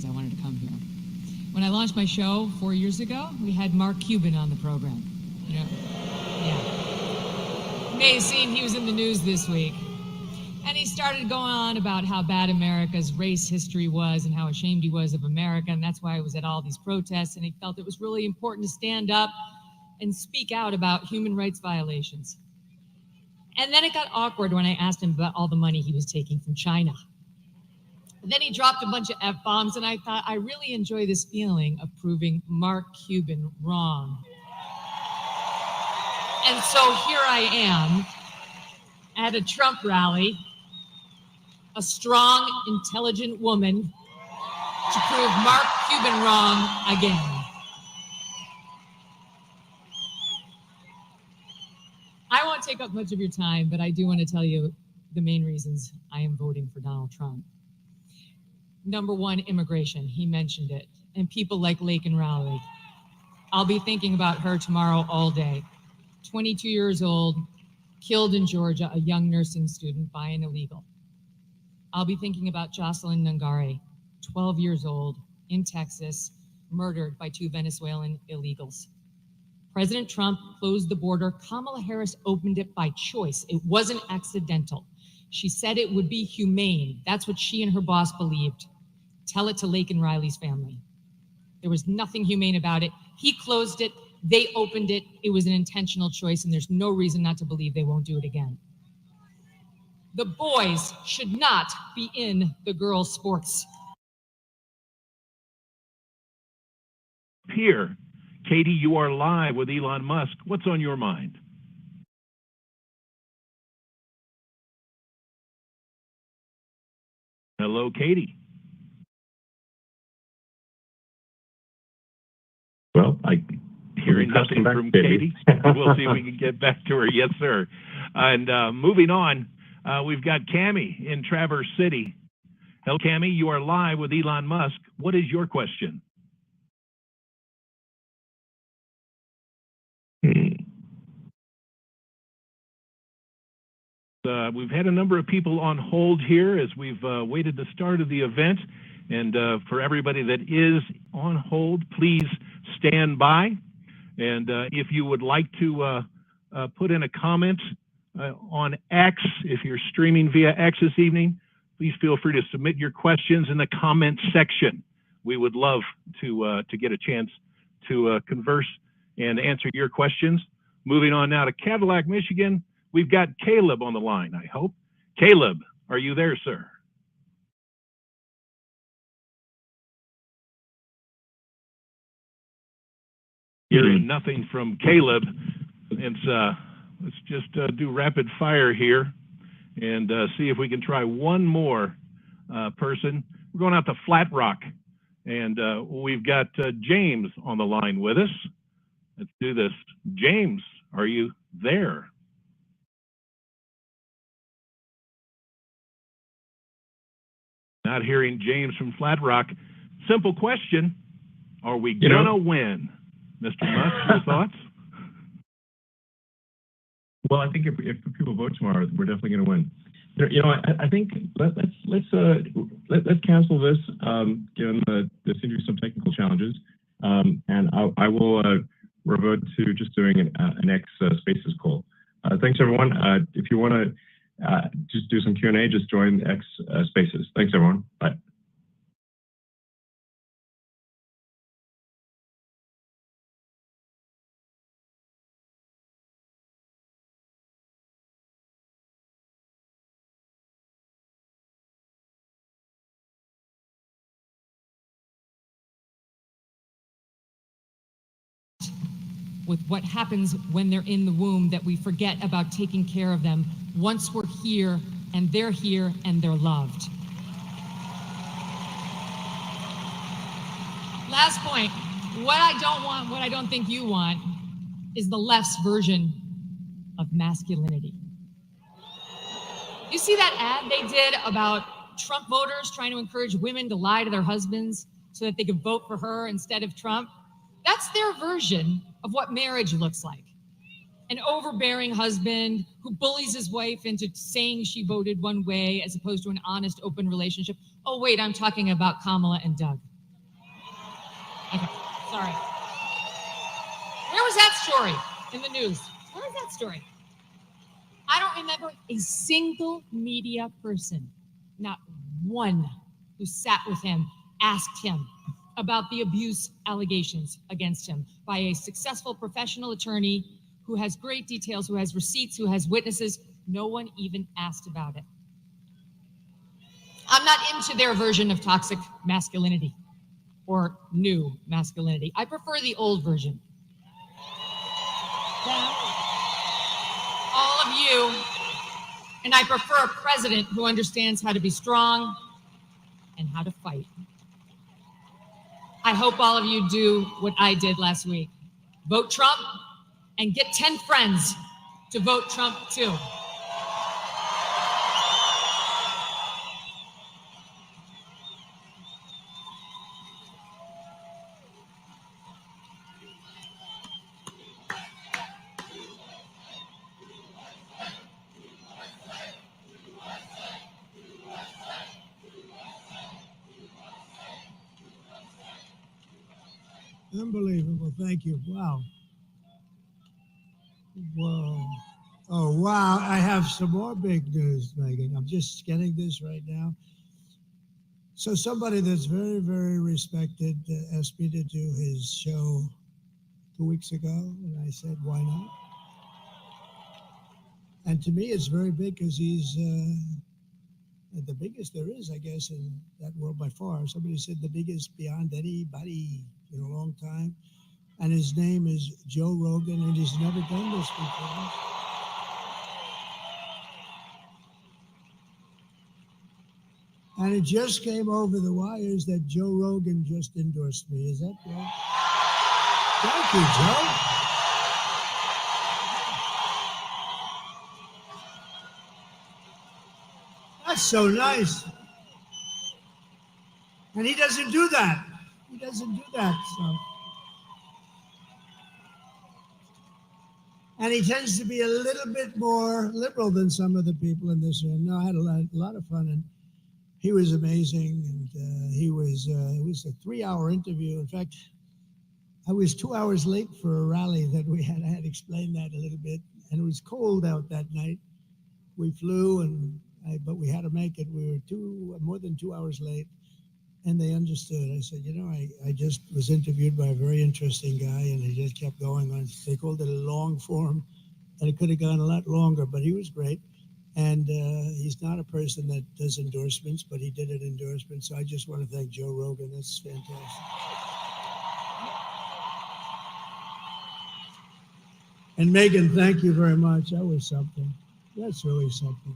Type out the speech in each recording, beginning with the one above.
I wanted to come here. When I launched my show 4 years ago, we had Mark Cuban on the program. You know, yeah. May have seen he was in the news this week. And he started going on about how bad America's race history was and how ashamed he was of America, and that's why he was at all these protests, and he felt it was really important to stand up and speak out about human rights violations. And then it got awkward when I asked him about all the money he was taking from China. And then he dropped a bunch of F-bombs, and I thought, I really enjoy this feeling of proving Mark Cuban wrong. And so here I am at a Trump rally, a strong, intelligent woman to prove Mark Cuban wrong again. I won't take up much of your time, but I do want to tell you the main reasons I am voting for Donald Trump. Number one, immigration. He mentioned it. And people like Laken Riley. I'll be thinking about her tomorrow all day. 22 years old, killed in Georgia, a young nursing student by an illegal. I'll be thinking about Jocelyn Nungare, 12 years old, in Texas, murdered by 2 Venezuelan illegals. President Trump closed the border. Kamala Harris opened it by choice. It wasn't accidental. She said it would be humane. That's what she and her boss believed. Tell it to Laken Riley's family. There was nothing humane about it. He closed it. They opened it. It was an intentional choice, and there's no reason not to believe they won't do it again. The boys should not be in the girls' sports. Here, Katie, you are live with Elon Musk. What's on your mind? Hello, Katie. Well, I hearing nothing from Katie. We'll see if we can get back to her. Yes, sir. And moving on, we've got Cammie in Traverse City. Hello, Cammie. You are live with Elon Musk. What is your question? we've had a number of people on hold here as we've waited the start of the event. And for everybody that is on hold, please stand by. And if you would like to put in a comment on X, if you're streaming via X this evening, please feel free to submit your questions in the comment section. We would love to get a chance to converse and answer your questions. Moving on now to Cadillac, Michigan, we've got Caleb on the line, I hope. Caleb, are you there, sir? Hearing nothing from Caleb. Let's just do rapid fire here and see if we can try one more person. We're going out to Flat Rock, and we've got James on the line with us. Let's do this. James, are you there? Not hearing James from Flat Rock. Simple question. Are we gonna win? Mr. Musk, your thoughts? Well, I think if people vote tomorrow, we're definitely going to win. I think let's cancel this, given there seem to be some technical challenges, and I will revert to just doing an X Spaces call. Thanks, everyone. If you want to just do some Q&A, just join X Spaces. Thanks, everyone. Bye. With what happens when they're in the womb, that we forget about taking care of them once we're here and they're loved. Last point, what I don't want, what I don't think you want, is the left's version of masculinity. You see that ad they did about Trump voters trying to encourage women to lie to their husbands so that they could vote for her instead of Trump? That's their version of what marriage looks like. An overbearing husband who bullies his wife into saying she voted one way as opposed to an honest, open relationship. Oh, wait, I'm talking about Kamala and Doug. Okay, sorry. Where was that story in the news? Where was that story? I don't remember a single media person, not one, who sat with him, asked him about the abuse allegations against him by a successful professional attorney who has great details, who has receipts, who has witnesses. No one even asked about it. I'm not into their version of toxic masculinity or new masculinity. I prefer the old version. Yeah. All of you, and I prefer a president who understands how to be strong and how to fight. I hope all of you do what I did last week. Vote Trump and get 10 friends to vote Trump too. Unbelievable. Thank you. Wow. Whoa. Oh, wow. I have some more big news, Megan. I'm just getting this right now. So somebody that's very, very respected asked me to do his show 2 weeks ago, and I said, why not? And to me, it's very big because he's the biggest there is, I guess, in that world by far. Somebody said the biggest beyond anybody in a long time. And his name is Joe Rogan, and he's never done this before. And it just came over the wires that Joe Rogan just endorsed me. Is that right? Thank you, Joe. That's so nice. And he doesn't do that. He doesn't do that. So. And he tends to be a little bit more liberal than some of the people in this room. No, I had a lot of fun, and he was amazing. And it was a 3-hour interview. In fact, I was 2 hours late for a rally that we had. I had explained that a little bit, and it was cold out that night. We flew, but we had to make it. We were more than 2 hours late, and they understood. I said, I just was interviewed by a very interesting guy, and he just kept going on. They called it a long form, and it could have gone a lot longer, but he was great. And he's not a person that does endorsements, but he did an endorsement. So I just want to thank Joe Rogan. That's fantastic. And Megan, thank you very much. That was something. That's really something.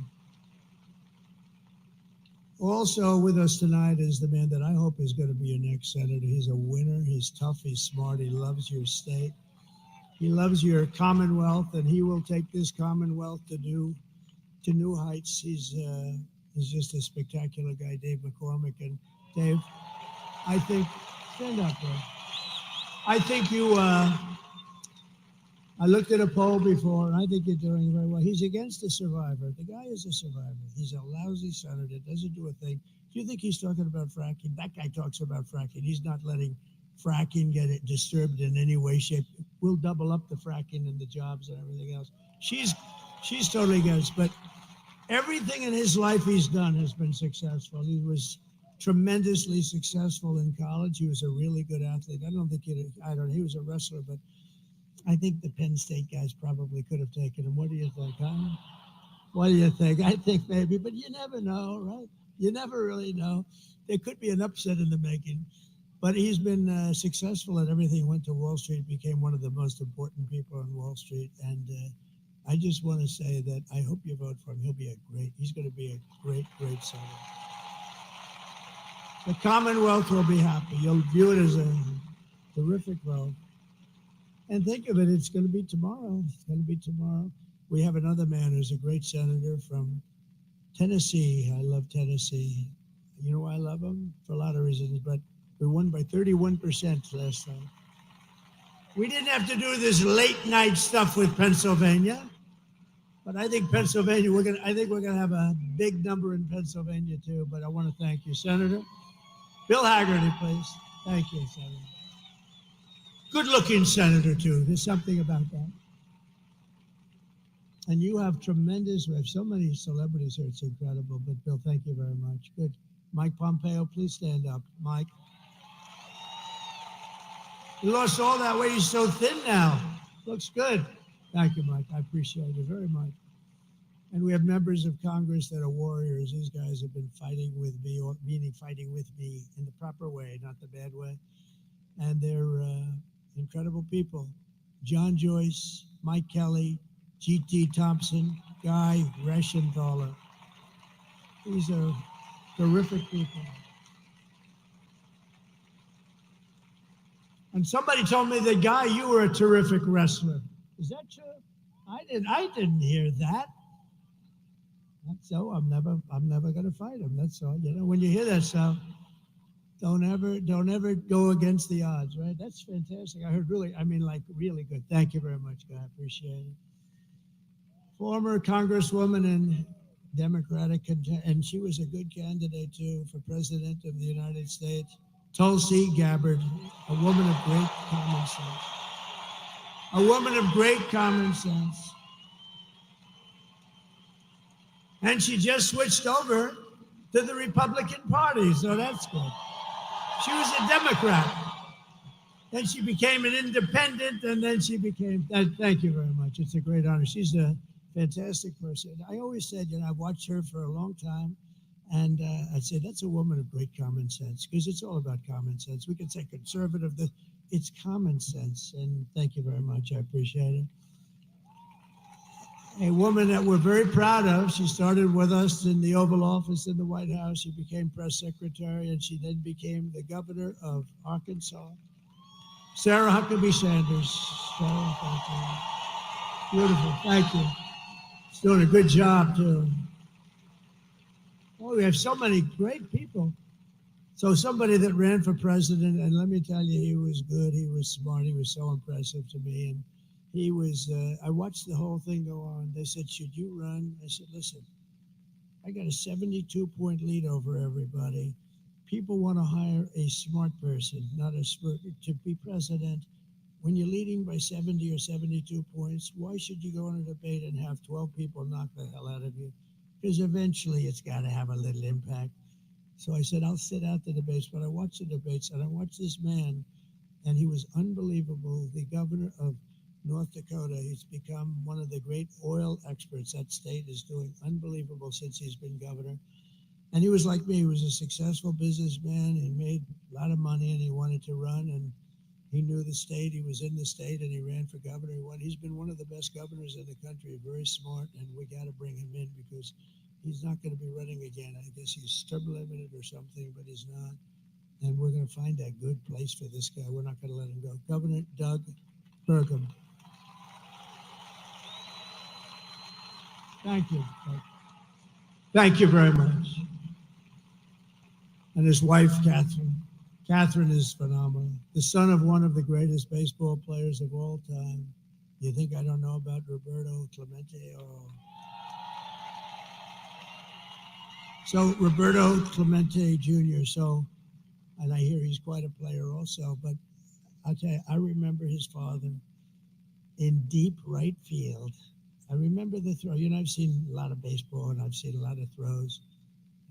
Also with us tonight is the man that I hope is going to be your next senator. He's a winner. He's tough. He's smart. He loves your state. He loves your Commonwealth, and he will take this Commonwealth to new heights. He's just a spectacular guy, Dave McCormick. And Dave, I think, stand up, bro. I think I looked at a poll before, and I think you're doing very well. He's against the survivor. The guy is a survivor. He's a lousy senator, doesn't do a thing. Do you think he's talking about fracking? That guy talks about fracking. He's not letting fracking get it disturbed in any way, shape. We'll double up the fracking and the jobs and everything else. She's totally against, but everything in his life he's done has been successful. He was tremendously successful in college. He was a really good athlete. He was a wrestler, but I think the Penn State guys probably could have taken him. What do you think, huh? What do you think? I think maybe, but you never know, right? You never really know. There could be an upset in the making. But he's been successful at everything. He went to Wall Street, became one of the most important people on Wall Street. And I just want to say that I hope you vote for him. He's going to be a great, great senator. The Commonwealth will be happy. You'll view it as a terrific vote. And think of it, it's going to be tomorrow. It's going to be tomorrow. We have another man who's a great senator from Tennessee. I love Tennessee. You know why I love him? For a lot of reasons, but we won by 31% last time. We didn't have to do this late night stuff with Pennsylvania, but I think Pennsylvania, I think we're gonna have a big number in Pennsylvania too. But I want to thank you, Senator. Bill Haggerty, please. Thank you, Senator. Good-looking senator, too. There's something about that. And you have tremendous, we have so many celebrities here, it's incredible. But Bill, thank you very much. Good. Mike Pompeo, please stand up. Mike. You lost all that weight. He's so thin now. Looks good. Thank you, Mike. I appreciate it very much. And we have members of Congress that are warriors. These guys have been fighting with me, meaning fighting with me in the proper way, not the bad way. And they're incredible people. John Joyce, Mike Kelly, G.T. Thompson, Guy Resched. These are terrific people. And somebody told me that, Guy, you were a terrific wrestler. Is that true? I didn't hear that. So I'm never going to fight him. That's all. When you hear that stuff, don't ever go against the odds, right? That's fantastic. I heard really good. Thank you very much, Guy. I appreciate it. Former Congresswoman and Democratic, and she was a good candidate too for President of the United States. Tulsi Gabbard, a woman of great common sense. A woman of great common sense. And she just switched over to the Republican Party, so that's good. She was a Democrat. Then she became an independent, and then she became, thank you very much. It's a great honor. She's a fantastic person. I always said, I've watched her for a long time, and I'd say that's a woman of great common sense, because it's all about common sense. We can say conservative, it's common sense, and thank you very much. I appreciate it. A woman that we're very proud of. She started with us in the Oval Office in the White House. She became press secretary, and she then became the governor of Arkansas. Sarah Huckabee Sanders. Sarah, thank you. Beautiful, thank you. She's doing a good job, too. Oh, we have so many great people. So somebody that ran for president, and let me tell you, he was good, he was smart, he was so impressive to me, and he was, I watched the whole thing go on. They said, should you run? I said, listen, I got a 72-point lead over everybody. People want to hire a smart person, not a smart, to be president. When you're leading by 70 or 72 points, why should you go on a debate and have 12 people knock the hell out of you? Because eventually it's got to have a little impact. So I said, I'll sit out the debates, but I watched the debates, and I watched this man, and he was unbelievable. The governor of North Dakota, he's become one of the great oil experts. That state is doing unbelievable since he's been governor. And he was like me. He was a successful businessman. He made a lot of money, and he wanted to run, and he knew the state. He was in the state, and he ran for governor. He's been one of the best governors in the country, very smart, and we got to bring him in because he's not going to be running again. I guess he's term limited or something, but he's not. And we're going to find a good place for this guy. We're not going to let him go. Governor Doug Burgum. Thank you. Thank you very much. And his wife, Catherine. Catherine is phenomenal. The son of one of the greatest baseball players of all time. You think I don't know about Roberto Clemente? Oh. So Roberto Clemente Jr. And I hear he's quite a player also, but I'll tell you, I remember his father in deep right field. I remember the throw. I've seen a lot of baseball and I've seen a lot of throws.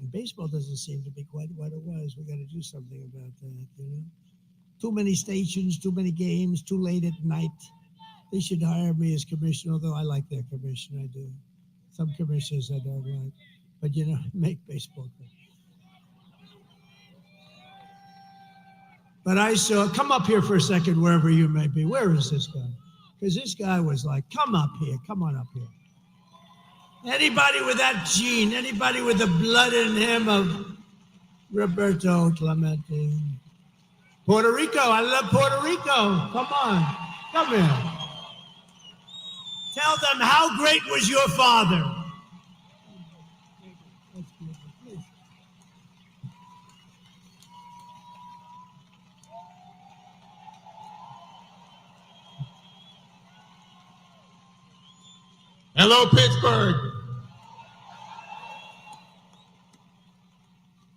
And baseball doesn't seem to be quite what it was. We got to do something about that, Too many stations, too many games, too late at night. They should hire me as commissioner, although I like their commissioner, I do. Some commissioners I don't like. But, make baseball good. But I saw, come up here for a second, wherever you may be. Where is this guy? Because this guy was like, come up here, come on up here. Anybody with that gene, anybody with the blood in him of Roberto Clemente. Puerto Rico, I love Puerto Rico. Come on, come here. Tell them how great was your father. Hello, Pittsburgh.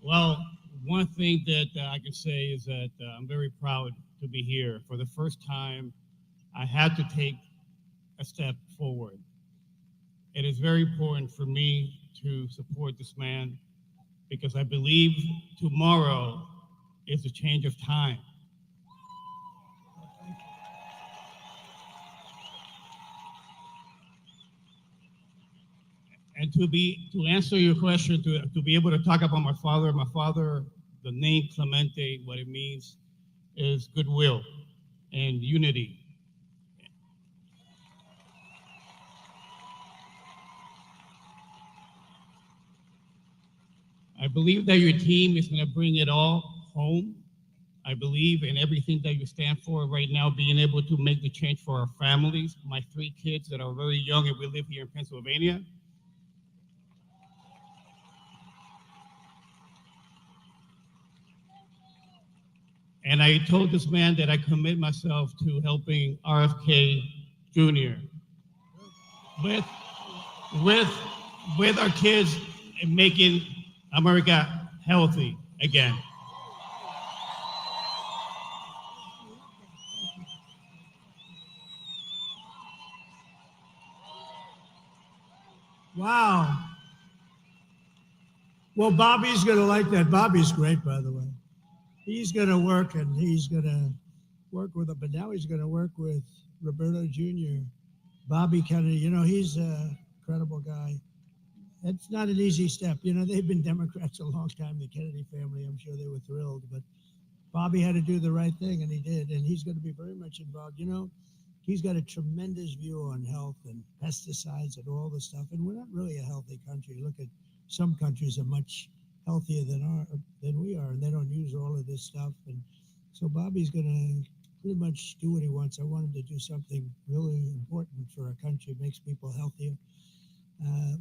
Well, one thing that I can say is that I'm very proud to be here. For the first time, I had to take a step forward. It is very important for me to support this man because I believe tomorrow is a change of time. And to answer your question, to be able to talk about my father, the name Clemente, what it means is goodwill and unity. I believe that your team is going to bring it all home. I believe in everything that you stand for right now, being able to make the change for our families, my 3 kids that are very young and we live here in Pennsylvania. And I told this man that I commit myself to helping RFK Jr. with our kids and making America healthy again. Wow. Well, Bobby's going to like that. Bobby's great, by the way. He's going to work, and he's going to work with him, but now he's going to work with Roberto Jr. Bobby Kennedy, he's a credible guy. It's not an easy step. They've been Democrats a long time, the Kennedy family. I'm sure they were thrilled, but Bobby had to do the right thing, and he did, and he's going to be very much involved. He's got a tremendous view on health and pesticides and all the stuff, and we're not really a healthy country. Look at some countries are much healthier than we are, and they don't use all of this stuff. And so Bobby's going to pretty much do what he wants. I want him to do something really important for our country. It makes people healthier.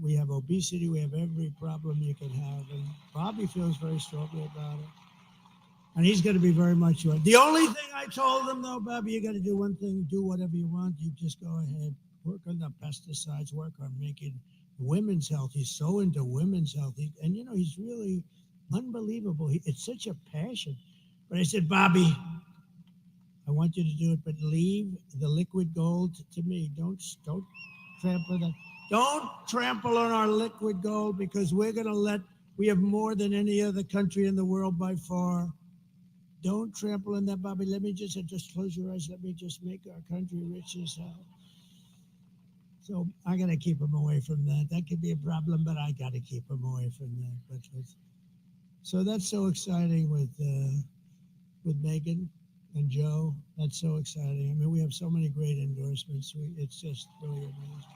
We have obesity. We have every problem you can have, and Bobby feels very strongly about it. And he's going to be very much yours. The only thing I told him, though, Bobby, you got to do one thing, do whatever you want. You just go ahead, work on the pesticides, work on making women's health. He's so into women's health. And, you know, he's really unbelievable. It's such a passion. But I said, Bobby, I want you to do it, but leave the liquid gold to me. Don't trample that. Don't trample on our liquid gold, because we have more than any other country in the world by far. Don't trample on that, Bobby. Let me just close your eyes. Let me just make our country rich as hell. So I got to keep him away from that. That could be a problem, but I got to keep him away from that. So that's so exciting with Megan and Joe. That's so exciting. I mean, we have so many great endorsements. It's just really amazing.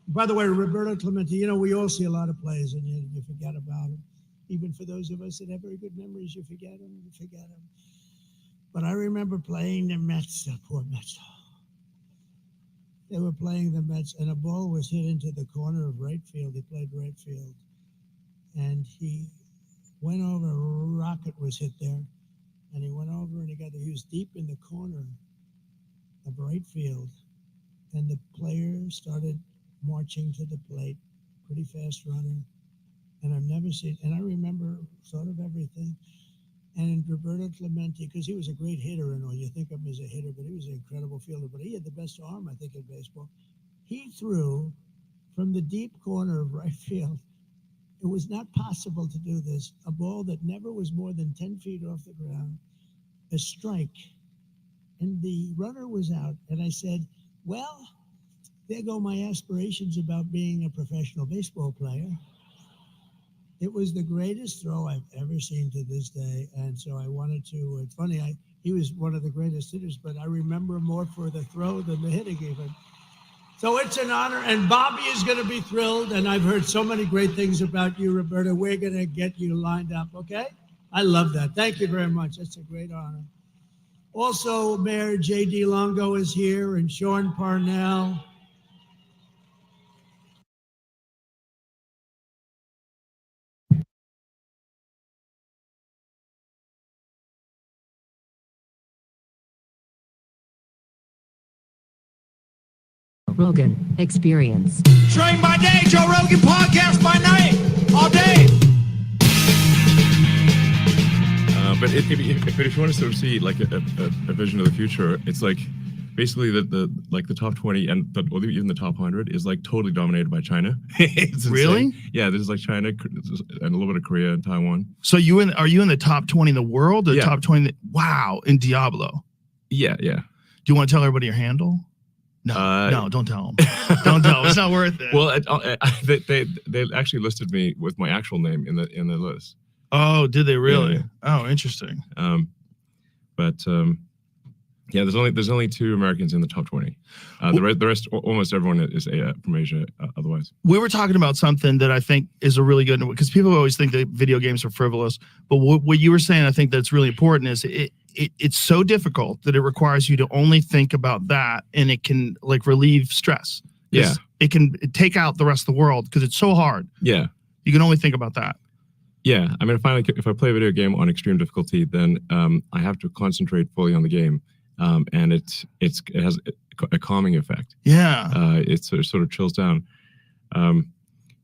By the way, Roberto Clemente, you know, we all see a lot of plays and you forget about them. Even for those of us that have very good memories, you forget them. But I remember playing the Mets, the poor Mets. They were playing the Mets, and a ball was hit into the corner of right field. He played right field. And he went over, a rocket was hit there. And he went over and he was deep in the corner of right field. And the player started marching to the plate, pretty fast runner. And I've never seen, and I remember sort of everything. And Roberto Clemente, because he was a great hitter and all, you think of him as a hitter, but he was an incredible fielder, but he had the best arm, I think, in baseball. He threw from the deep corner of right field. It was not possible to do this. A ball that never was more than 10 feet off the ground, a strike. And the runner was out. And I said, well, there go my aspirations about being a professional baseball player. It was the greatest throw I've ever seen to this day. And so I wanted to, it's funny, he was one of the greatest hitters, but I remember more for the throw than the hitting even. So it's an honor, and Bobby is going to be thrilled, and I've heard so many great things about you, Roberta. We're going to get you lined up, okay? I love that. Thank you very much. That's a great honor. Also, Mayor J.D. Longo is here, and Sean Parnell. Rogan Experience. Train by day, Joe Rogan podcast by night, all day. But if you want to sort of see like a vision of the future, it's like basically the top 20 and or even the top 100 is like totally dominated by China. It's really? Yeah, there's like China and a little bit of Korea and Taiwan. So are you in the top 20 in the world? Or Yeah. Top 20? Wow, in Diablo. Yeah. Do you want to tell everybody your handle? No, don't tell them. Don't tell them. It's not worth it. Well, they actually listed me with my actual name in the list. Oh, did they really? Yeah. Oh, interesting. Yeah, there's only 2 Americans in the top 20. The rest, almost everyone is from Asia. Otherwise, We were talking about something that I think is a really good, because people always think that video games are frivolous. But what you were saying, I think that's really important, is it's so difficult that it requires you to only think about that, and it can like relieve stress. Yeah. It can take out the rest of the world because it's so hard. Yeah. You can only think about that. Yeah. I mean, if I play a video game on extreme difficulty, then I have to concentrate fully on the game, and it has a calming effect. Yeah. It sort of chills down.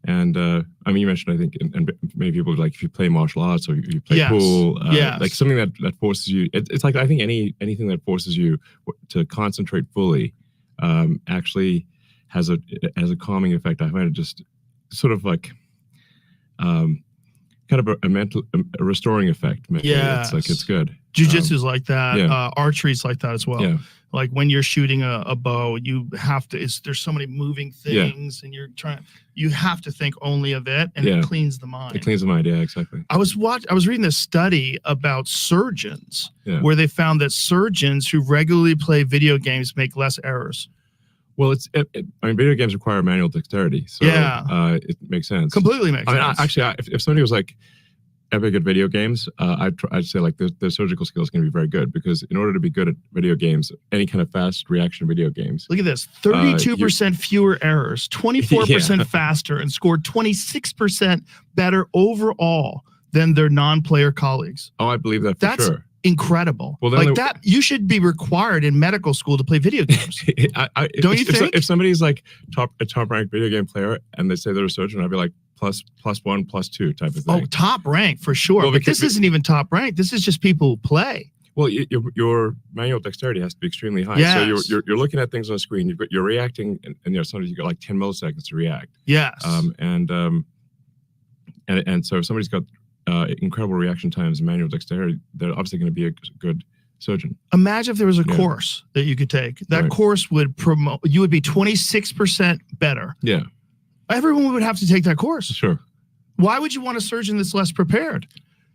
I mean, you mentioned, I think, and many people like, if you play martial arts or you play pool, like something that forces you. It's like, I think anything that forces you to concentrate fully actually has a calming effect. I find it just sort of like kind of a restoring effect. Yeah, it's like, it's good. Jiu-jitsu is like that. Yeah. Archery is like that as well. Yeah. Like when you're shooting a bow, you have to. There's so many moving things, and you have to think only of it, and it cleans the mind. It cleans the mind. Yeah, exactly. I was reading this study about surgeons, where they found that surgeons who regularly play video games make less errors. Well, I mean, video games require manual dexterity, so it makes sense. Completely makes sense. Actually, if somebody was like, ever good video games, I'd say like their surgical skill is going to be very good, because in order to be good at video games, any kind of fast reaction video games. Look at this: 32% fewer errors, 24% faster, and scored 26% better overall than their non-player colleagues. Oh, I believe that for sure. Incredible. Well, like that, you should be required in medical school to play video games. Don't you think? If somebody's like a top ranked video game player and they say they're a surgeon, I'd be like +1, +2 type of thing. Oh, top rank for sure. Well, but this isn't even top rank. This is just people who play. Well, your manual dexterity has to be extremely high. Yes. So you're looking at things on a screen. You're reacting, and sometimes you got like 10 milliseconds to react. Yes. And so if somebody's got incredible reaction times and manual dexterity, they're obviously going to be a good surgeon. Imagine if there was a course that you could take. That course would promote, you would be 26% better. Yeah. Everyone would have to take that course. Sure. Why would you want a surgeon that's less prepared?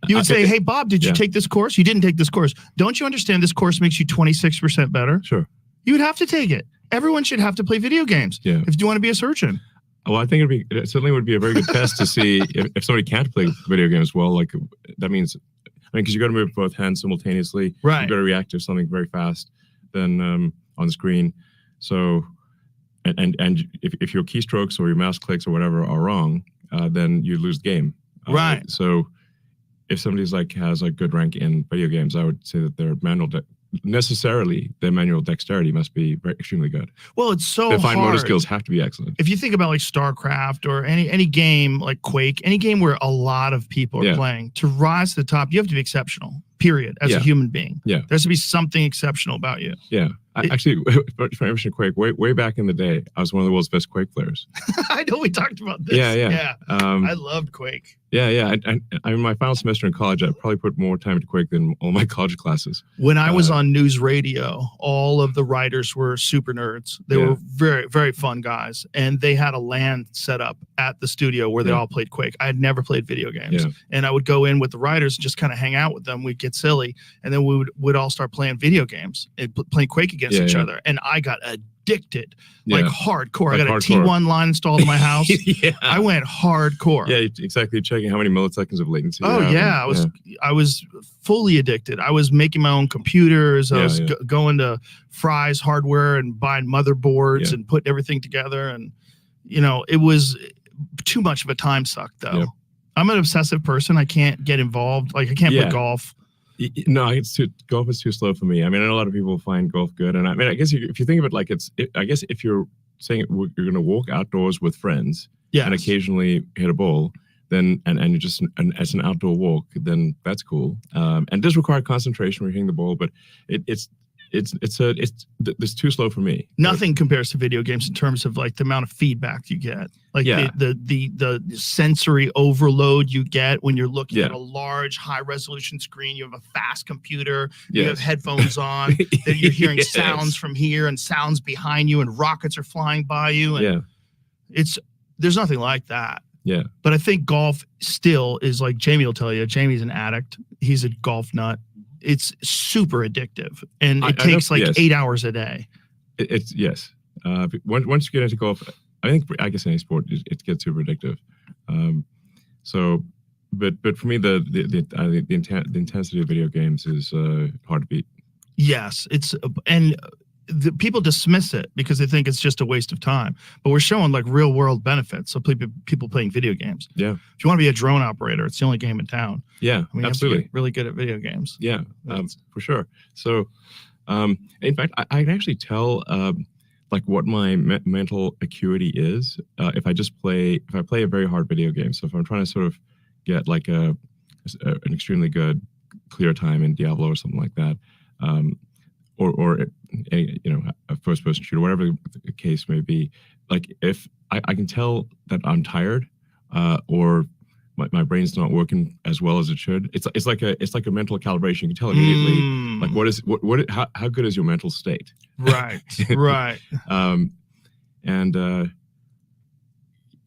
You would say, hey, Bob, did you take this course? You didn't take this course. Don't you understand this course makes you 26% better? Sure. You would have to take it. Everyone should have to play video games if you want to be a surgeon. Well, I think it certainly would be a very good test to see if somebody can't play video games well. Like that means, because you got to move both hands simultaneously. Right. You got to react to something very fast, then on the screen. So, and if your keystrokes or your mouse clicks or whatever are wrong, then you lose the game. Right. So, if somebody's has a good rank in video games, I would say that their manual dexterity must be extremely good. Well, it's so their fine hard. motor skills have to be excellent. If you think about like StarCraft or any game like Quake, any game where a lot of people are playing, to rise to the top, you have to be exceptional, period, as a human being. Yeah. There has to be something exceptional about you. Yeah. Actually, for mention Quake, way back in the day, I was one of the world's best Quake players. I know we talked about this. Yeah. I loved Quake. Yeah. I in my final semester in college, I probably put more time into Quake than all my college classes. When I was on news radio, all of the writers were super nerds. They were very, very fun guys. And they had a LAN set up at the studio where they all played Quake. I had never played video games. Yeah. And I would go in with the writers and just kind of hang out with them. We'd get silly. And then we would all start playing video games and playing Quake against each other. And I got addicted, like hardcore. Like I got hardcore. a T1 line installed in my house. I went hardcore. Yeah, exactly. Checking how many milliseconds of latency. Oh yeah, I was fully addicted. I was making my own computers. I was going to Fry's Hardware and buying motherboards and putting everything together. And it was too much of a time suck though. I'm an obsessive person. I can't get involved. Like I can't play golf. No, golf is too slow for me. I mean, I know a lot of people find golf good, and I mean, I guess if you think of it like I guess if you're saying you're going to walk outdoors with friends and occasionally hit a ball, then and you're just as an outdoor walk, then that's cool. And it does require concentration when you're hitting the ball, but it's too slow for me. Nothing compares to video games in terms of like the amount of feedback you get, like the sensory overload you get when you're looking at a large high resolution screen. You have a fast computer, you have headphones on, that you're hearing sounds from here and sounds behind you, and rockets are flying by you. And there's nothing like that. Yeah. But I think golf still is like Jamie will tell you. Jamie's an addict. He's a golf nut. It's super addictive, and it takes 8 hours a day. It's once you get into golf, I guess any sport it gets super addictive. But for me, the intensity of video games is hard to beat. Yes, the people dismiss it because they think it's just a waste of time. But we're showing like real world benefits of people playing video games. Yeah. If you want to be a drone operator, it's the only game in town. Yeah, I mean, absolutely. You have to get really good at video games. Yeah, for sure. So, in fact, I can actually tell like what my mental acuity is if I play a very hard video game. So if I'm trying to sort of get like an extremely good clear time in Diablo or something like that, or a first person shooter, whatever the case may be, like if I can tell that I'm tired or my brain's not working as well as it should. It's like a mental calibration. You can tell immediately like how good is your mental state. Right. Right. So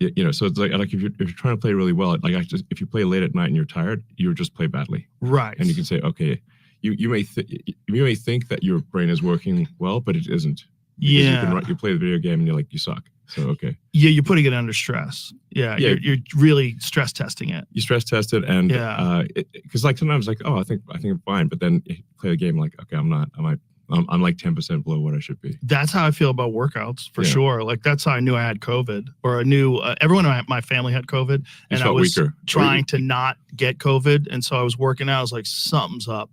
it's like if you're trying to play really well, like if you play late at night and you're tired, you just play badly. Right. And you can say, okay, you may think that your brain is working well, but it isn't. Yeah. You play the video game and you're like, you suck. So, okay. Yeah, you're putting it under stress. Yeah, Yeah. you're really stress testing it. You stress test it, and Yeah. because like sometimes like, oh, I think I'm fine, but then you play the game like, okay, I'm not. I'm like 10% below what I should be. That's how I feel about workouts for Yeah. sure. Like that's how I knew I had COVID, or I knew everyone in my family had COVID, and I felt was weaker. trying to not get COVID, and so I was working out. I was like, something's up.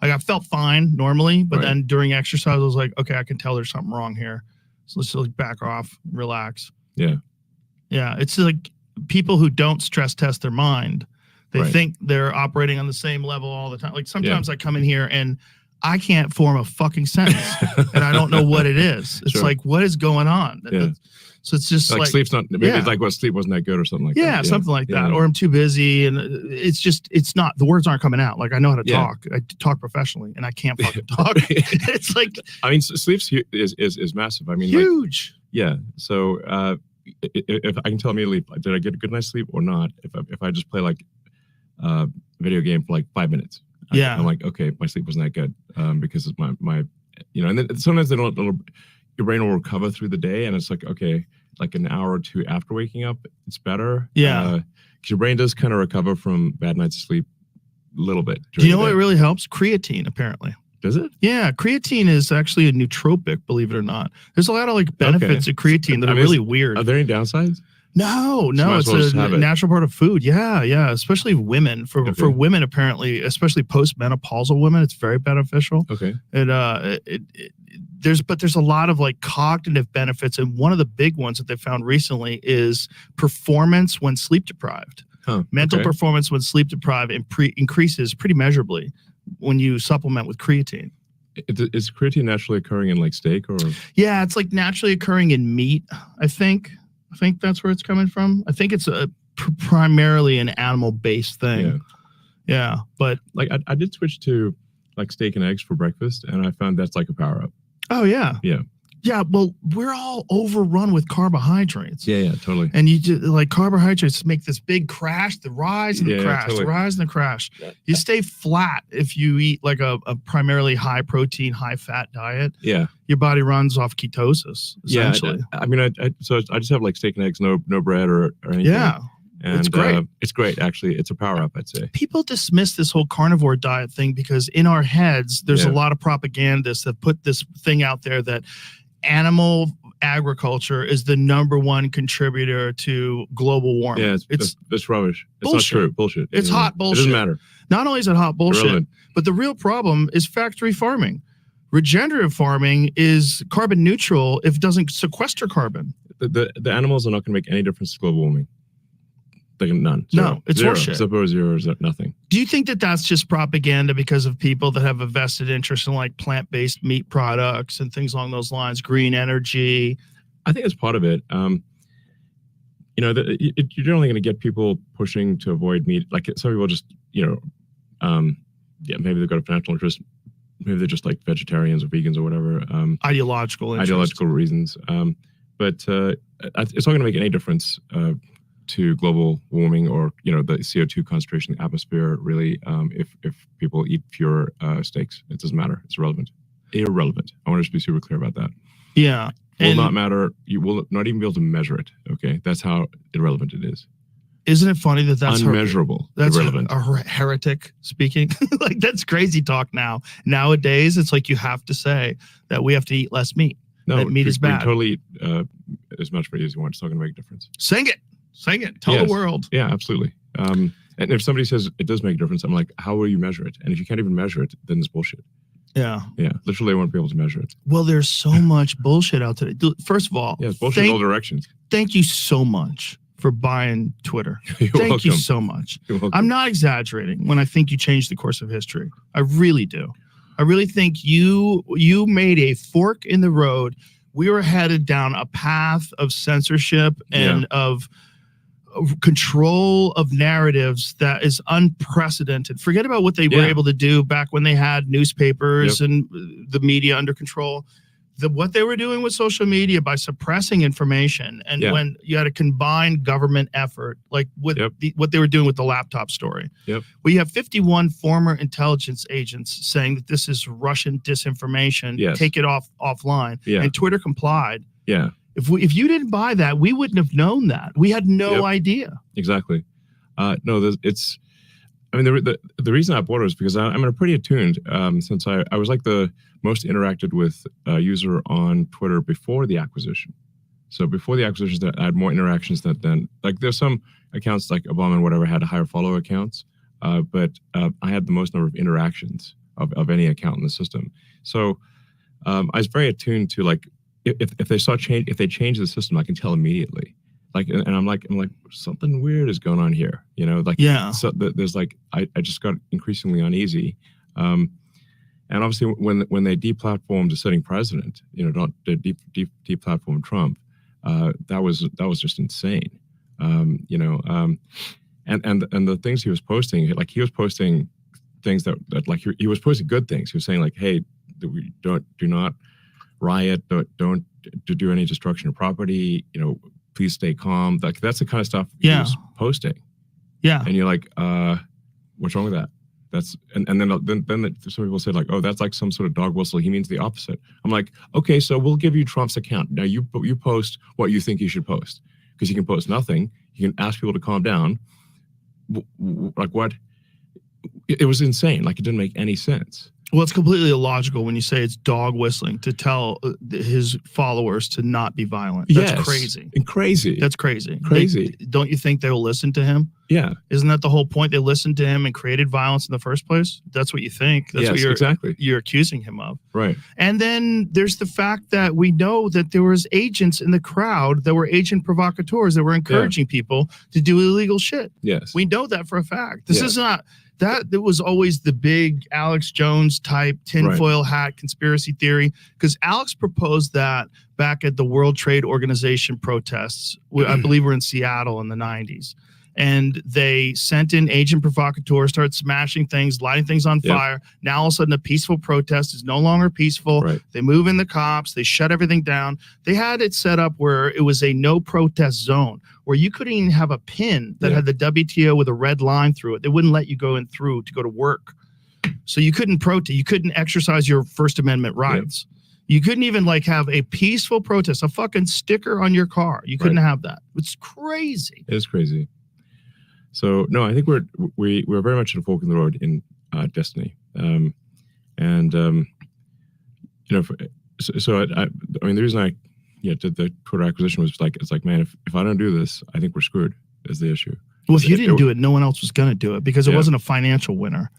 Like I felt fine normally, but Right. then during exercise, I was like, okay, I can tell there's something wrong here. So let's just back off, relax. Yeah. Yeah, it's like people who don't stress test their mind, they Right. think they're operating on the same level all the time. Like sometimes I come in here and I can't form a fucking sentence and I don't know what it is. It's Sure. like, what is going on? Yeah. So it's just Like, like sleep's not. Maybe yeah. it's like, well, sleep wasn't that good or something like that. yeah, something like that. Yeah. Or I'm too busy and it's not, the words aren't coming out. Like I know how to Yeah. talk. I talk professionally and I can't fucking talk. It's like I mean, sleep's is massive. I mean, like, huge. yeah. So if I can tell immediately, did I get a good night's sleep or not? If I just play like video game for like 5 minutes, Yeah. I'm like, okay, my sleep wasn't that good because of my and then sometimes your brain will recover through the day, and it's like, okay, like an hour or two after waking up, it's better. Yeah. Because your brain does kind of recover from bad night's sleep a little bit. Do you know during what the day. really helps? Creatine, apparently. Does it? Yeah, creatine is actually a nootropic, believe it or not. There's a lot of like benefits of creatine that I are mean, really weird. Are there any downsides? No, might as it's well just a have it. natural part of food. Yeah, especially women. For Okay. women, apparently, especially postmenopausal women, it's very beneficial. Okay. There's a lot of like cognitive benefits, and one of the big ones that they found recently is performance when sleep deprived. Huh. Mental okay. performance when sleep deprived increases pretty measurably when you supplement with creatine. Is creatine naturally occurring in like steak or? Yeah, it's like naturally occurring in meat, I think. I think that's where it's coming from. I think it's primarily an animal-based thing. Yeah, but like I did switch to like steak and eggs for breakfast, and I found that's like a power up. oh yeah. Yeah. Yeah, well, we're all overrun with carbohydrates. Yeah, totally. And you just like carbohydrates make this big crash, the rise and the Yeah, crash, totally. the rise and the crash. Yeah. You stay flat if you eat like a primarily high protein, high fat diet. Yeah. Your body runs off ketosis, essentially. Yeah. I mean, I just have like steak and eggs, no bread or anything. Yeah. And, it's great. It's great, actually. It's a power up, I'd say. People dismiss this whole carnivore diet thing because in our heads, there's a Yeah. lot of propagandists that put this thing out there that animal agriculture is the #1 contributor to global warming. Yeah, that's rubbish. It's not true. Bullshit. It's hot bullshit. It doesn't matter. Not only is it hot bullshit, Irrelevant. but the real problem is factory farming. Regenerative farming is carbon neutral if it doesn't sequester carbon. The animals are not going to make any difference to global warming. Like none. No, it's zero. horseshit. Zero, zero, nothing. Do you think that that's just propaganda because of people that have a vested interest in like plant-based meat products and things along those lines, green energy? I think it's part of it. You're generally going to get people pushing to avoid meat. Like some people just, maybe they've got a financial interest. Maybe they're just like vegetarians or vegans or whatever. Ideological interest. Ideological reasons. But it's not going to make any difference to global warming or the CO2 concentration in the atmosphere. Really, if people eat fewer steaks, it doesn't matter. It's irrelevant. I want to just be super clear about that. Yeah. Will not matter. You will not even be able to measure it. Okay, that's how irrelevant it is. Isn't it funny that that's unmeasurable? That's irrelevant. a heretic speaking. Like that's crazy talk now. Nowadays, it's like you have to say that we have to eat less meat. No, that meat is we can bad. totally eat as much meat as you want. It's not going to make a difference. Sing it. Tell Yes. the world. Yeah, absolutely. And if somebody says it does make a difference, I'm like, how will you measure it? And if you can't even measure it, then it's bullshit. Yeah. Yeah, literally, I won't be able to measure it. Well, there's so much bullshit out there. First of all, Yeah, it's bullshit in all directions. Thank you so much for buying Twitter. You're Thank you welcome. so much. You're welcome. I'm not exaggerating when I think you changed the course of history. I really do. I really think you made a fork in the road. We were headed down a path of censorship and of control of narratives that is unprecedented. Forget about what they were able to do back when they had newspapers and the media under control. What they were doing with social media by suppressing information, and when you had a combined government effort, like with what they were doing with the laptop story. We have 51 former intelligence agents saying that this is Russian disinformation. Take it offline. And Twitter complied. If you didn't buy that, we wouldn't have known that. We had no idea. Exactly. No, the reason I bought it was because I'm pretty attuned since I was like the most interacted with user on Twitter before the acquisition. So before the acquisition, I had more interactions than like there's some accounts like Obama and whatever had higher follow accounts, but I had the most number of interactions of any account in the system. So I was very attuned to like if they change the system, I can tell immediately. Like, and I'm like something weird is going on here, you know. Like, so there's like I just got increasingly uneasy, and obviously when they deplatformed the sitting president, you know, not the deplatformed Trump, that was just insane, you know, and the things he was posting, like he was posting things that like he was posting good things. He was saying like, hey, we do not riot, don't do any destruction of property, you know. Please stay calm. Like that's the kind of stuff he was posting. Yeah. And you're like, what's wrong with that? That's and then some people say like, oh, that's like some sort of dog whistle. He means the opposite. I'm like, okay, so we'll give you Trump's account. Now you post what you think you should post because you can post nothing. You can ask people to calm down. Like what? It was insane. Like it didn't make any sense. Well, it's completely illogical when you say it's dog whistling to tell his followers to not be violent. That's crazy. Crazy. That's crazy. Crazy. Don't you think they will listen to him? Yeah. Isn't that the whole point? They listened to him and created violence in the first place? That's what you think. That's what you're accusing him of. Right. And then there's the fact that we know that there was agents in the crowd that were agent provocateurs that were encouraging people to do illegal shit. Yes. We know that for a fact. This is not... That was always the big Alex Jones type tinfoil hat conspiracy theory, because Alex proposed that back at the World Trade Organization protests. I believe we're in Seattle in the 90s. And they sent in agent provocateurs, started smashing things, lighting things on fire. Now all of a sudden a peaceful protest is no longer peaceful. Right. They move in the cops. They shut everything down. They had it set up where it was a no protest zone where you couldn't even have a pin that had the WTO with a red line through it. They wouldn't let you go in through to go to work. So you couldn't protest. You couldn't exercise your First Amendment rights. You couldn't even like have a peaceful protest, a fucking sticker on your car. You couldn't have that. It's crazy. It is crazy. So no, I think we're very much at a fork in the road in destiny, you know, I mean the reason I did the Twitter acquisition was like it's like, man, if I don't do this, I think we're screwed. Is the issue? Well, if you didn't do it, no one else was going to do it because it wasn't a financial winner.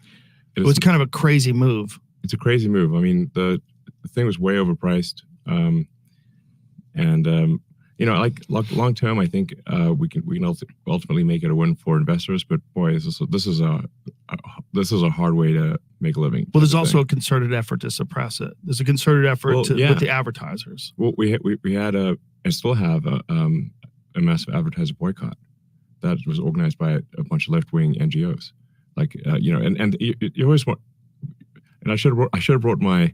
It was kind of a crazy move. It's a crazy move. I mean, the thing was way overpriced, you know, like long term, I think we can ultimately make it a win for investors. But boy, this is a hard way to make a living. Well, there's also a concerted effort to suppress it. There's a concerted effort with the advertisers. Well, we had and still have a massive advertiser boycott that was organized by a bunch of left wing NGOs. Like you know, and you always want. And I should have brought my.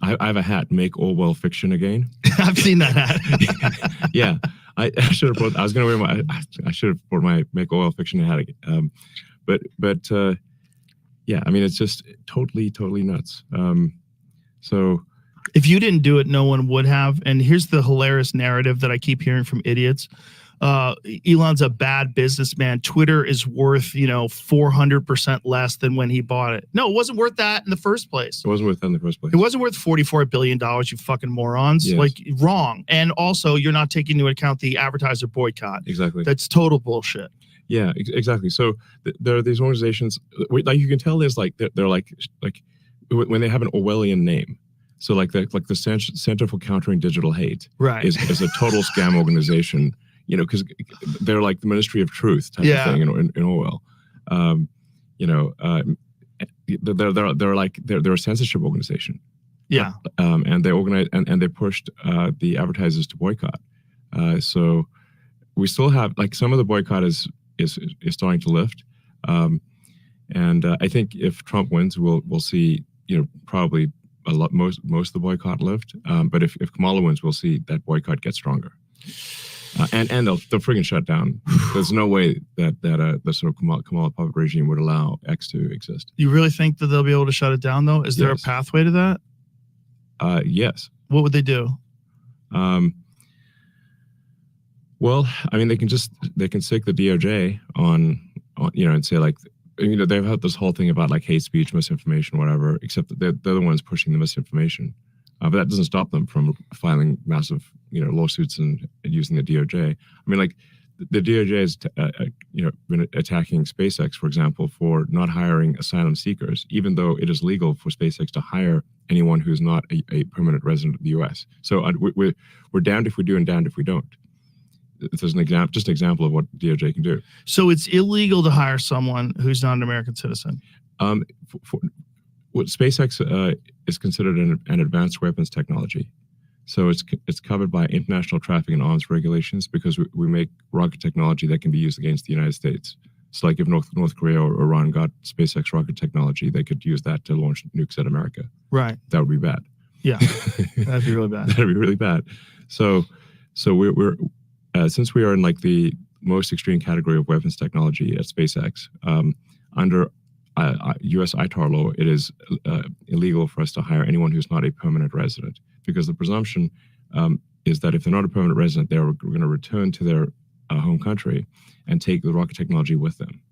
I have a hat, Make Orwell Fiction Again. I've seen that hat. Yeah. I should have brought, I was going to wear I should have brought my Make Orwell Fiction hat again. But yeah, I mean, it's just totally nuts. So if you didn't do it, no one would have. And here's the hilarious narrative that I keep hearing from idiots. Elon's a bad businessman. Twitter is worth, 400% less than when he bought it. No, it wasn't worth that in the first place. It wasn't worth that in the first place. It wasn't worth $44 billion, you fucking morons. Yes. Like, wrong. And also, you're not taking into account the advertiser boycott. Exactly. That's total bullshit. Yeah, exactly. So there are these organizations, like you can tell there's like, they're like when they have an Orwellian name. So like the Center for Countering Digital Hate is a total scam organization. Because they're like the Ministry of Truth type of thing in Orwell. They're a censorship organization. Yeah. And they organize and they pushed the advertisers to boycott. So we still have like some of the boycott is starting to lift. And I think if Trump wins, we'll see probably most of the boycott lift. But if Kamala wins, we'll see that boycott get stronger. And they'll friggin' shut down. There's no way that the sort of Kamala puppet regime would allow X to exist. You really think that they'll be able to shut it down, though? Is there a pathway to that? Yes. What would they do? Well, I mean, they can stick the DOJ on and say like, they've had this whole thing about like hate speech, misinformation, whatever, except that they're the ones pushing the misinformation. But that doesn't stop them from filing massive, lawsuits and using the DOJ. I mean, like the DOJ has, been attacking SpaceX, for example, for not hiring asylum seekers, even though it is legal for SpaceX to hire anyone who's not a permanent resident of the U.S. So we're damned if we do and damned if we don't. There's an example of what DOJ can do. So it's illegal to hire someone who's not an American citizen. What SpaceX is considered an advanced weapons technology. So it's covered by international traffic and arms regulations because we make rocket technology that can be used against the United States. So like if North Korea or Iran got SpaceX rocket technology, they could use that to launch nukes at America. Right. That would be bad. Yeah, that'd be really bad. That'd be really bad. So we're since we are in like the most extreme category of weapons technology at SpaceX, under U.S. ITAR law, it is illegal for us to hire anyone who's not a permanent resident, because the presumption is that if they're not a permanent resident, they're going to return to their home country and take the rocket technology with them.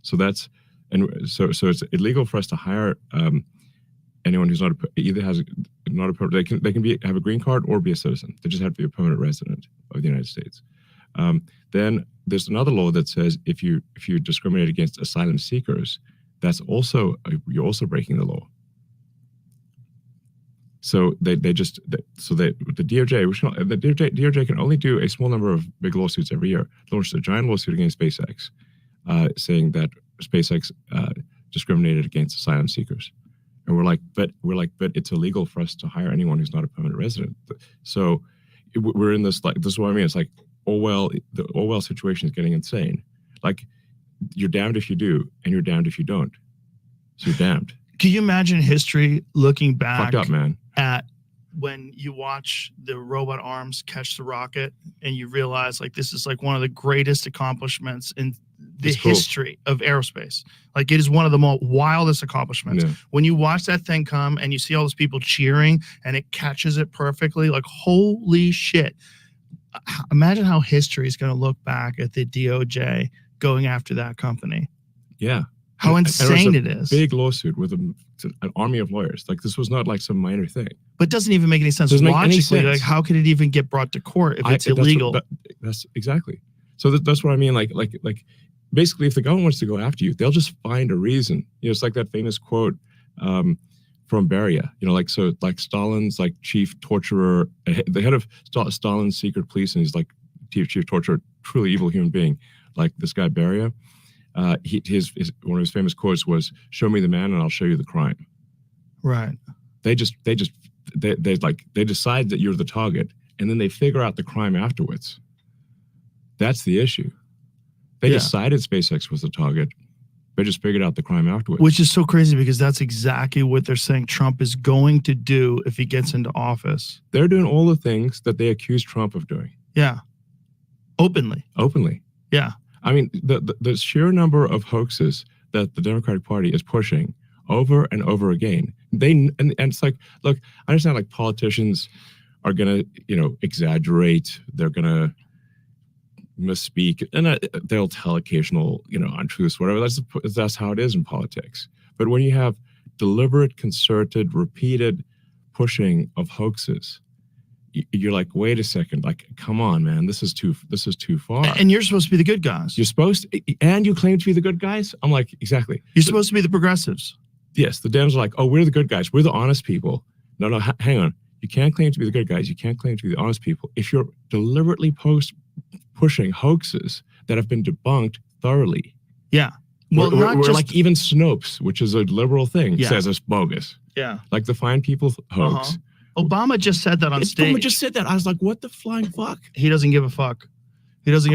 So it's illegal for us to hire anyone who's not a permanent. They can have a green card or be a citizen. They just have to be a permanent resident of the United States. Then there's another law that says if you discriminate against asylum seekers, you're also breaking the law. So the DOJ can only do a small number of big lawsuits every year. Launched a giant lawsuit against SpaceX, saying that SpaceX discriminated against asylum seekers. And we're like, but it's illegal for us to hire anyone who's not a permanent resident. So we're in this this is what I mean. It's like the Orwell situation is getting insane. Like you're damned if you do, and you're damned if you don't. So you're damned. Can you imagine history looking back Fucked up, man. At when you watch the robot arms catch the rocket and you realize like this is like one of the greatest accomplishments in the history of aerospace. Like it is one of the most wildest accomplishments. Yeah. When you watch that thing come and you see all those people cheering and it catches it perfectly, like holy shit. Imagine how history is going to look back at the DOJ going after that company. Yeah. How insane it is. Big lawsuit with an army of lawyers. Like this was not like some minor thing. But it doesn't even make any sense. Logically, like how could it even get brought to court if it's illegal? That's exactly. So that's what I mean. Like basically, if the government wants to go after you, they'll just find a reason. It's like that famous quote from Beria. Like Stalin's like chief torturer, the head of Stalin's secret police, and he's like chief torturer, truly evil human being, like this guy Beria. One of his famous quotes was, "Show me the man, and I'll show you the crime." Right. They decide that you're the target, and then they figure out the crime afterwards. That's the issue. They decided SpaceX was the target. They just figured out the crime afterwards. Which is so crazy because that's exactly what they're saying Trump is going to do if he gets into office. They're doing all the things that they accuse Trump of doing. Yeah. Openly. Yeah. I mean, the sheer number of hoaxes that the Democratic Party is pushing over and over again. And it's like, look, I understand like politicians are gonna, exaggerate. They're gonna misspeak, and they'll tell occasional, untruths, whatever. That's how it is in politics. But when you have deliberate, concerted, repeated pushing of hoaxes, you're like, wait a second, like, come on, man, this is too far. And you're supposed to be the good guys. And you claim to be the good guys? I'm like, exactly. You're supposed to be the progressives. Yes, the Dems are like, oh, we're the good guys. We're the honest people. No, hang on. You can't claim to be the good guys. You can't claim to be the honest people if you're deliberately pushing hoaxes that have been debunked thoroughly. Yeah. Well, we're like even Snopes, which is a liberal thing, says it's bogus. Yeah. Like the Fine People hoax. Obama just said that on stage. Obama just said that. I was like, what the flying fuck? He doesn't give a fuck. They're just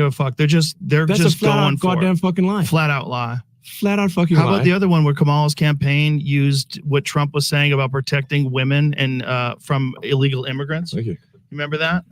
That's a flat going out goddamn fucking lie. Flat out lie. Flat out fucking lie. How about the other one where Kamala's campaign used what Trump was saying about protecting women and from illegal immigrants? Thank you. You remember that?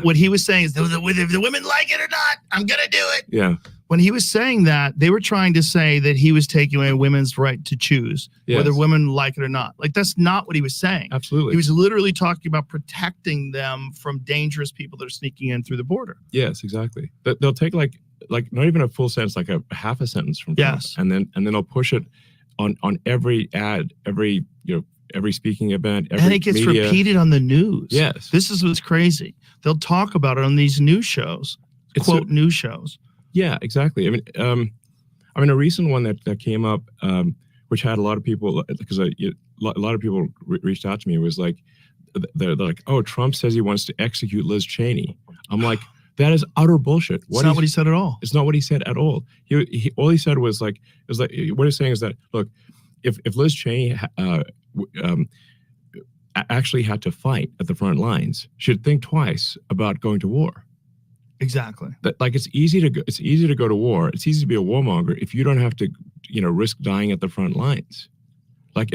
What he was saying is, if the women like it or not, I'm gonna do it. Yeah. When he was saying that, they were trying to say that he was taking away women's right to choose whether women like it or not. Like, that's not what he was saying. Absolutely. He was literally talking about protecting them from dangerous people that are sneaking in through the border. Yes, exactly. They'll take like not even a full sentence, like a half a sentence from Trump, and then they'll push it on every ad, every speaking event, every and it gets media. repeated on the news. Yes. This is what's crazy. They'll talk about it on these news shows, quote news shows. Yeah, exactly. I mean, a recent one that came up, which had a lot of people, because a lot of people reached out to me, was like, they're like, oh, Trump says he wants to execute Liz Cheney. I'm like, that is utter bullshit. It's not what he said at all. It's not what he said at all. All he said was like, what he's saying is that, look, if Liz Cheney actually had to fight at the front lines, she'd think twice about going to war. Exactly. That, like, it's easy to go to war. It's easy to be a warmonger if you don't have to, risk dying at the front lines. Like,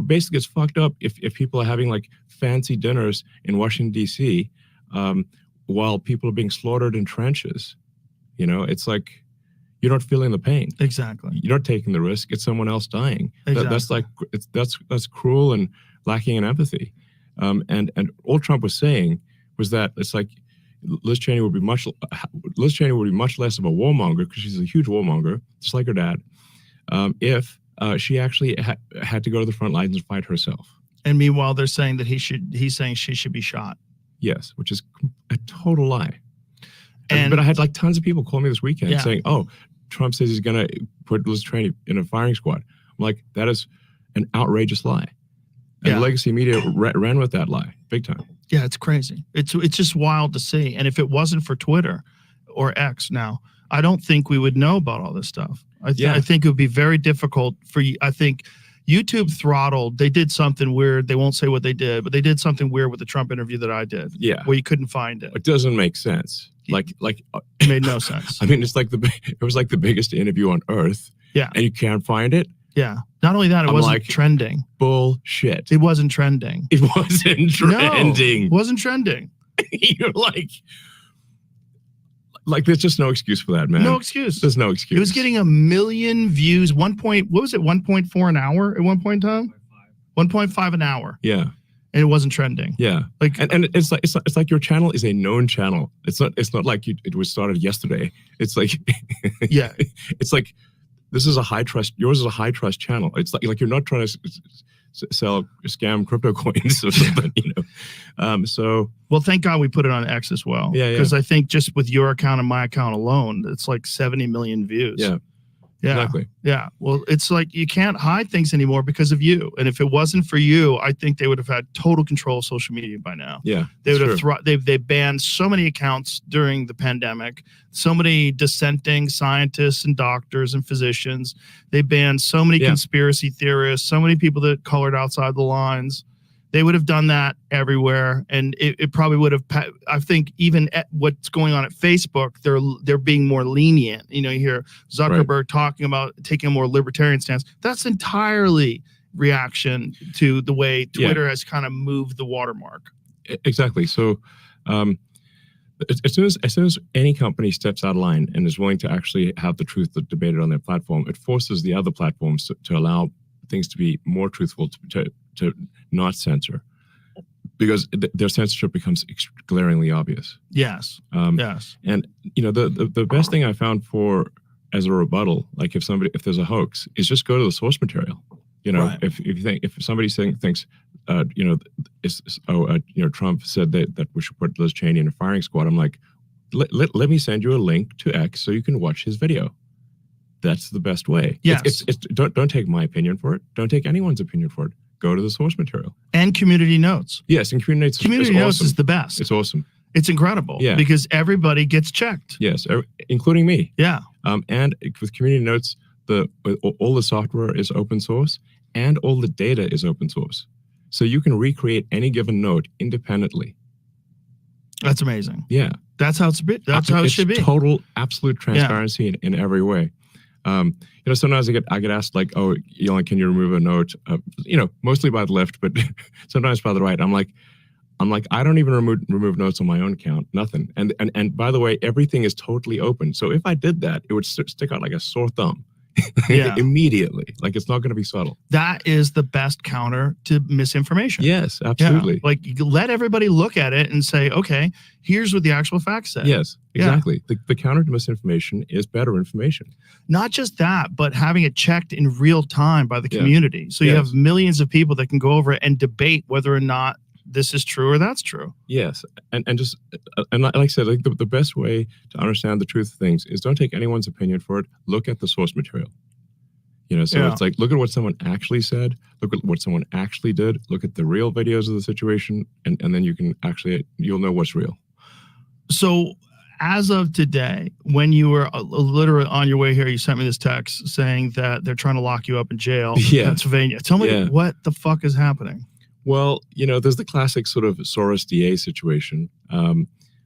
basically, it's fucked up if people are having like fancy dinners in Washington D.C. While people are being slaughtered in trenches. It's like you're not feeling the pain. Exactly. You're not taking the risk. It's someone else dying. Exactly. That's cruel and lacking in empathy. And all Trump was saying was that it's like Liz Cheney would be much less of a warmonger, because she's a huge warmonger, just like her dad, if she actually had to go to the front lines and fight herself. And meanwhile, they're saying that he's saying she should be shot. Yes, which is a total lie. And but I had like tons of people call me this weekend saying, "Oh, Trump says he's going to put Liz Cheney in a firing squad." I'm like, that is an outrageous lie. And the legacy media ran with that lie big time. Yeah, it's crazy. It's just wild to see. And if it wasn't for Twitter or X now, I don't think we would know about all this stuff. I think it would be very difficult for you. I think YouTube throttled. They did something weird. They won't say what they did, but they did something weird with the Trump interview that I did. Yeah, where you couldn't find it. It doesn't make sense. Like it made no sense. I mean, it was like the biggest interview on earth. Yeah, and you can't find it. Yeah. Not only that, it wasn't like, trending. Bullshit. It wasn't trending. It wasn't trending. No, it wasn't trending. You're like, there's just no excuse for that, man. No excuse. There's no excuse. It was getting 1 million views. 1.4 an hour at one point in time? 1.5 an hour. Yeah. And it wasn't trending. Yeah. Like, and it's like your channel is a known channel. It's not like it was started yesterday. It's like yeah. It's like, this is a high trust. Yours is a high trust channel. It's like you're not trying to scam crypto coins or something, So, well, thank God we put it on X as well. Yeah. Because I think just with your account and my account alone, it's like 70 million views. Yeah. Yeah. Exactly. Yeah. Well, it's like you can't hide things anymore because of you. And if it wasn't for you, I think they would have had total control of social media by now. Yeah. They would have they banned so many accounts during the pandemic, so many dissenting scientists and doctors and physicians. They banned so many conspiracy theorists, so many people that colored outside the lines. They would have done that everywhere, and it probably would have. I think even at what's going on at Facebook, they're being more lenient. You hear Zuckerberg talking about taking a more libertarian stance. That's entirely reaction to the way Twitter has kind of moved the watermark. Exactly. So, as soon as any company steps out of line and is willing to actually have the truth debated on their platform, it forces the other platforms to allow things to be more truthful, to not censor, because their censorship becomes glaringly obvious. Yes. Yes. And the best thing I found as a rebuttal, like if there's a hoax, is just go to the source material. Right. If somebody thinks Trump said that we should put Liz Cheney in a firing squad, I'm like, let me send you a link to X so you can watch his video. That's the best way. Yes. Don't take my opinion for it. Don't take anyone's opinion for it. Go to the source material. And community notes. Yes, and community notes. Community notes is the best. It's awesome. It's incredible. Yeah. Because everybody gets checked. Yes, including me. Yeah. And with community notes, all the software is open source and all the data is open source. So you can recreate any given note independently. That's amazing. Yeah. That's how it should be. Total, absolute transparency in every way. Sometimes I get asked like, "Oh, Elon, can you remove a note?" Mostly by the left, but sometimes by the right. I'm like, I'm like, I don't even remove notes on my own account, nothing. And by the way, everything is totally open. So if I did that, it would stick out like a sore thumb. Yeah. Immediately. Like, it's not going to be subtle. That is the best counter to misinformation. Yes, absolutely. Yeah. Like, you let everybody look at it and say, okay, here's what the actual facts say. Yes, exactly. The counter to misinformation is better information. Not just that, but having it checked in real time by the community. So you have millions of people that can go over it and debate whether or not this is true or that's true. Yes, and like I said, like the best way to understand the truth of things is don't take anyone's opinion for it. Look at the source material. So it's like, look at what someone actually said. Look at what someone actually did. Look at the real videos of the situation, and then you'll know what's real. So as of today, when you were literally on your way here, you sent me this text saying that they're trying to lock you up in jail in Pennsylvania. Tell me what the fuck is happening. Well, there's the classic sort of Soros DA situation.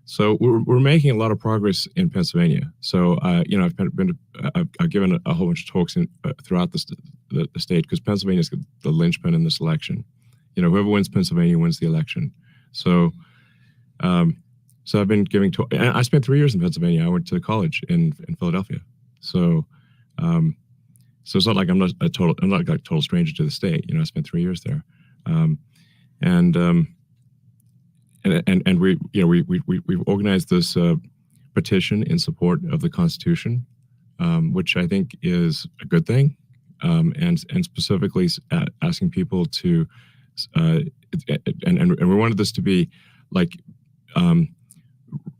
So we're making a lot of progress in Pennsylvania. So I've given a whole bunch of talks throughout the state, because Pennsylvania is the linchpin in this election. Whoever wins Pennsylvania wins the election. So I've been giving talks. I spent 3 years in Pennsylvania. I went to college in Philadelphia. So it's not like I'm not like a total stranger to the state. I spent 3 years there. And we've organized this petition in support of the Constitution, which I think is a good thing, and specifically asking people to, and we wanted this to be like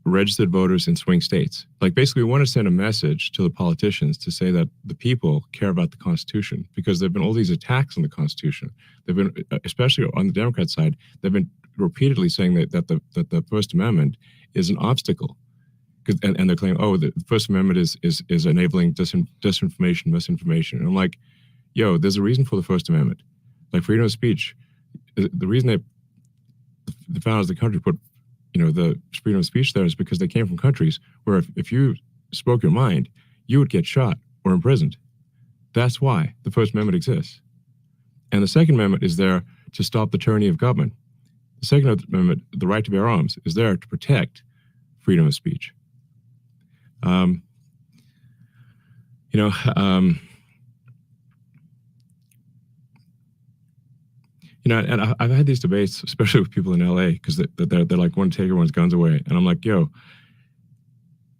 registered voters in swing states. Like, basically, we want to send a message to the politicians to say that the people care about the Constitution, because there've been all these attacks on the Constitution. They've been, especially on the Democrat side, they've been repeatedly saying that the First Amendment is an obstacle, and they're claiming, oh, the First Amendment is enabling disinformation, misinformation. And I'm like, yo, there's a reason for the First Amendment, like freedom of speech. The reason the founders of the country put the freedom of speech there is because they came from countries where if you spoke your mind, you would get shot or imprisoned. That's why the First Amendment exists. And the Second Amendment is there to stop the tyranny of government. The Second Amendment, the right to bear arms, is there to protect freedom of speech. And I've had these debates, especially with people in LA, because they're like, want to take everyone's guns away. And I'm like, yo,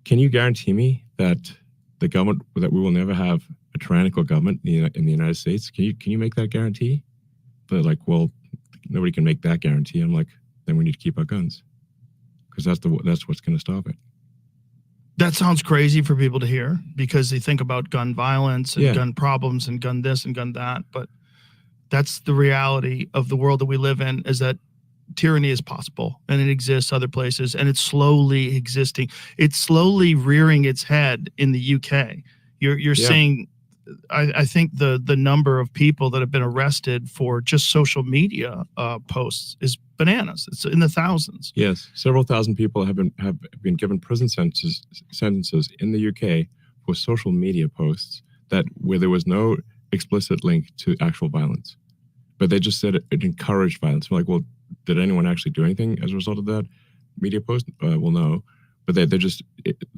can you guarantee me that that we will never have a tyrannical government in the United States? Can you make that guarantee? They're like, well, nobody can make that guarantee. I'm like, then we need to keep our guns, because that's what's going to stop it. That sounds crazy for people to hear, because they think about gun violence and gun problems and gun this and gun that, but that's the reality of the world that we live in, is that tyranny is possible, and it exists other places, and it's slowly existing. It's slowly rearing its head in the UK. You're seeing, I think the number of people that have been arrested for just social media posts is bananas. It's in the thousands. Yes, several thousand people have been given prison sentences in the UK for social media posts where there was no explicit link to actual violence, but they just said it encouraged violence. We're like, well, did anyone actually do anything as a result of that media post? Well, no, but they just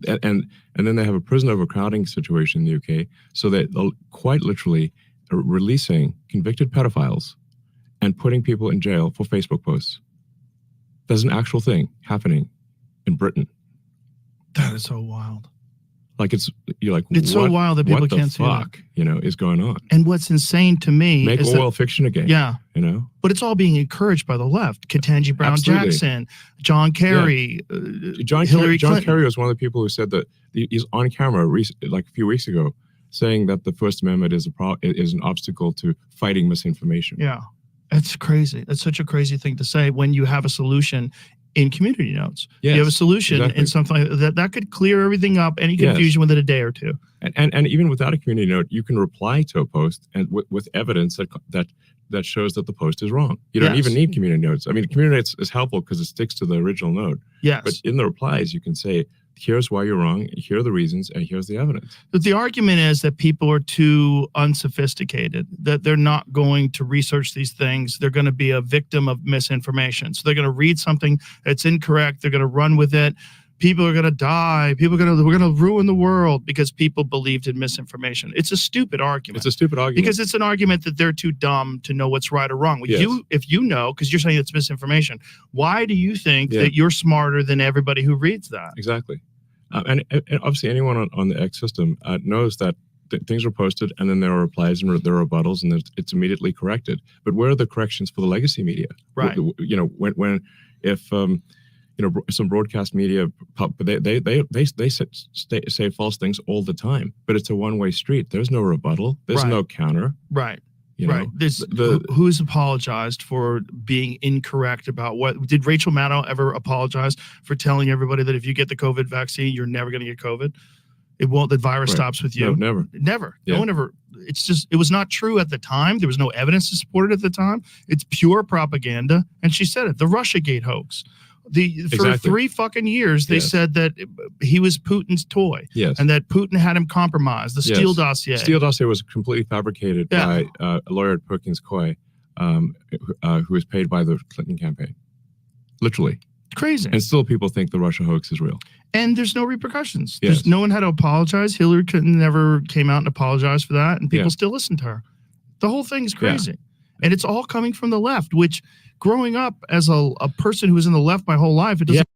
and then they have a prison overcrowding situation in the UK, so they're quite literally releasing convicted pedophiles and putting people in jail for Facebook posts. That's an actual thing happening in Britain. That is so wild. Like, you're like, it's so wild that people can't see what the fuck, is going on? And what's insane to me is oil fiction again. Yeah. But it's all being encouraged by the left. Ketanji Brown Jackson, John Kerry, Hillary Clinton. John Kerry was one of the people who said that he's on camera like a few weeks ago saying that the First Amendment is an obstacle to fighting misinformation. Yeah. It's crazy. That's such a crazy thing to say when you have a solution in community notes. Yes, you have a solution in something like that could clear everything up, any confusion within a day or two. And even without a community note, you can reply to a post and with evidence that shows that the post is wrong. You don't even need community notes. I mean, community notes is helpful because it sticks to the original note. Yes. But in the replies, you can say here's why you're wrong, here are the reasons, and here's the evidence. But the argument is that people are too unsophisticated, that they're not going to research these things. They're going to be a victim of misinformation. So they're going to read something that's incorrect. They're going to run with it. People are going to die. We're going to ruin the world because people believed in misinformation. It's a stupid argument. It's a stupid argument. Because it's an argument that they're too dumb to know what's right or wrong. Well, Yes. if you know, because you're saying it's misinformation, why do you think that you're smarter than everybody who reads that? Exactly. And obviously anyone on the X system knows that things are posted and then there are replies and there are rebuttals and it's immediately corrected. But where are the corrections for the legacy media? Right. You know, if you know, some broadcast media, they say false things all the time, but it's a one-way street. There's no rebuttal. There's Right. no counter. Right. You know? Right. Who's apologized for being incorrect about what? Did Rachel Maddow ever apologize for telling everybody that if you get the COVID vaccine, you're never going to get COVID? It won't. The virus Right. stops with you. No, never. Never. Yeah. No one ever. It's just. It was not true at the time. There was no evidence to support it at the time. It's pure propaganda. And she said it. The Russiagate hoax. For Exactly. 3 fucking years, they Yes. said that he was Putin's toy. Yes. And that Putin had him compromised. The Steele Yes. dossier. Steele dossier was completely fabricated by a lawyer at Perkins Coie, who was paid by the Clinton campaign. Literally. Crazy. And still people think the Russia hoax is real. And there's no repercussions. Yes. There's no one had to apologize. Hillary Clinton never came out and apologized for that, and people Yeah. still listen to her. The whole thing is crazy. And it's all coming from the left, which growing up as a person who was in the left my whole life, it doesn't